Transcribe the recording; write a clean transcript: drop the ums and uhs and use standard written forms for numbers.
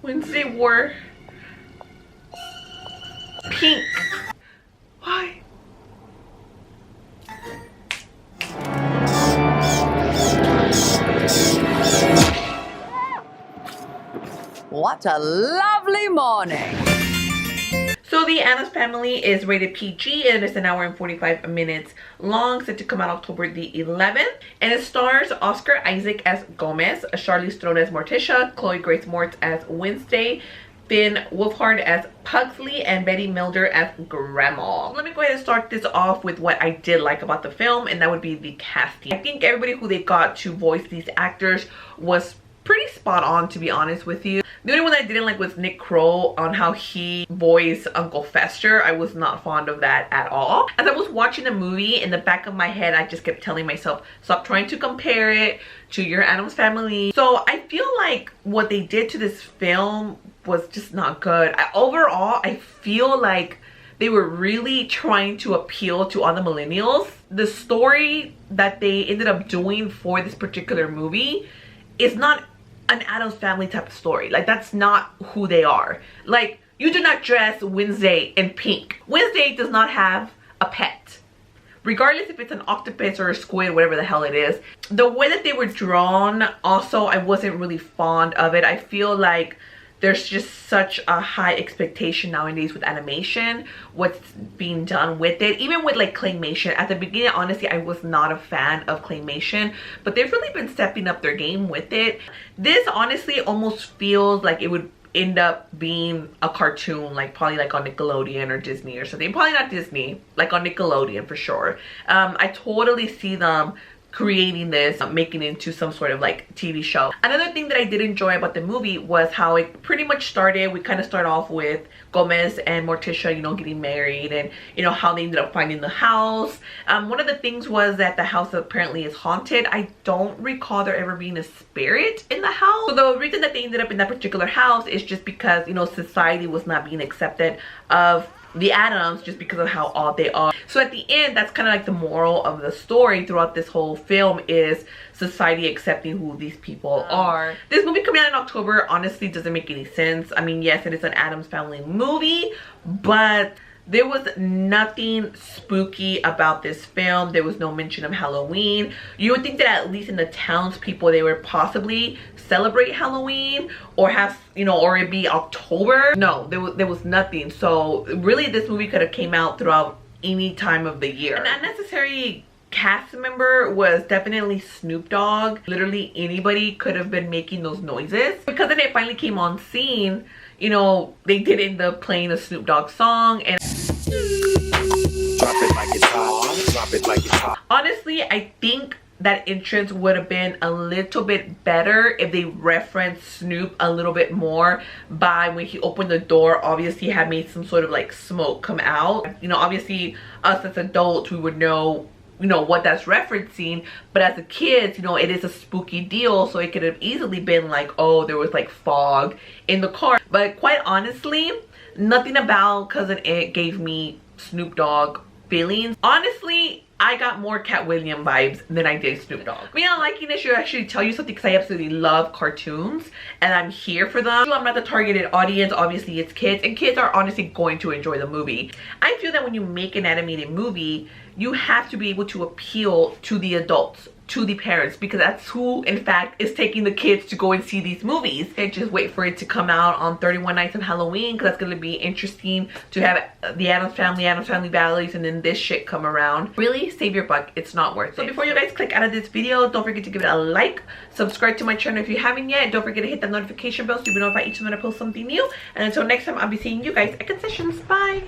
Wednesday wore pink. Why? What a lovely morning. So the Addams Family is rated PG and it's an hour and 45 minutes long, set to come out October the 11th. And it stars Oscar Isaac as Gomez, Charlize Theron as Morticia, Chloe Grace Moretz as Wednesday, Finn Wolfhard as Pugsley, and Betty Milder as Grandma. Let me go ahead and start this off with what I did like about the film, and that would be the casting. I think everybody who they got to voice these actors was pretty spot on, to be honest with you. The only one I didn't like was Nick Kroll on how he voiced Uncle Fester. I was not fond of that at all. As I was watching the movie, in the back of my head, I just kept telling myself, stop trying to compare it to your Addams Family. So I feel like what they did to this film was just not good. Overall, I feel like they were really trying to appeal to all the millennials. The story that they ended up doing for this particular movie is not an Addams Family type of story. Like, that's not who they are. Like, you do not dress Wednesday in pink. Wednesday does not have a pet, regardless if it's an octopus or a squid, whatever the hell it is. The way that they were drawn, also, I wasn't really fond of it. I feel like there's just such a high expectation nowadays with animation, what's being done with it. Even with like claymation, at the beginning, honestly, I was not a fan of claymation, but they've really been stepping up their game with it. This honestly almost feels like it would end up being a cartoon, like probably like on Nickelodeon or Disney or something. Probably not Disney, like on Nickelodeon for sure. I totally see them creating this, making it into some sort of like TV show. Another thing that I did enjoy about the movie was how it pretty much started. We kind of start off with Gomez and Morticia, you know, getting married, and you know how they ended up finding the house. One of the things was that the house apparently is haunted. I don't recall there ever being a spirit in the house. So the reason that they ended up in that particular house is just because, you know, society was not being accepted of the Addams just because of how odd they are. So at the end, that's kind of like the moral of the story throughout this whole film, is society accepting who these people are. This movie coming out in October honestly doesn't make any sense. I mean, yes, it is an Addams Family movie, but there was nothing spooky about this film. There was no mention of Halloween. You would think that at least in the townspeople, they would possibly celebrate Halloween or have, you know, or it be October. No, there was nothing. So really, this movie could have came out throughout any time of the year. An unnecessary cast member was definitely Snoop Dogg. Literally anybody could have been making those noises. Because then it finally came on scene, you know, they did end up playing a Snoop Dogg song, and drop it like it's hot, drop it like it's hot. Honestly, I think that entrance would have been a little bit better if they referenced Snoop a little bit more by when he opened the door. Obviously, he had made some sort of like smoke come out. You know, obviously us as adults, we would know, you know, what that's referencing, but as a kid, you know, it is a spooky deal, so it could have easily been like, oh, there was like fog in the car. But quite honestly, nothing about Cousin It gave me Snoop Dogg feelings. Honestly, I got more Cat Williams vibes than I did Snoop Dogg. I mean, not liking it should actually tell you something, because I absolutely love cartoons and I'm here for them. I'm not the targeted audience. Obviously, it's kids, and kids are honestly going to enjoy the movie. I feel that when you make an animated movie, you have to be able to appeal to the adults, to the parents, because that's who in fact is taking the kids to go and see these movies. And just wait for it to come out on 31 Nights of Halloween, because that's going to be interesting to have the Addams Family Valleys, and then this shit come around. Really, save your buck. It's not worth it. So before you guys click out of this video, don't forget to give it a like, subscribe to my channel if you haven't yet, don't forget to hit that notification bell so you'll be notified each time I post something new. And until next time, I'll be seeing you guys at concessions. Bye.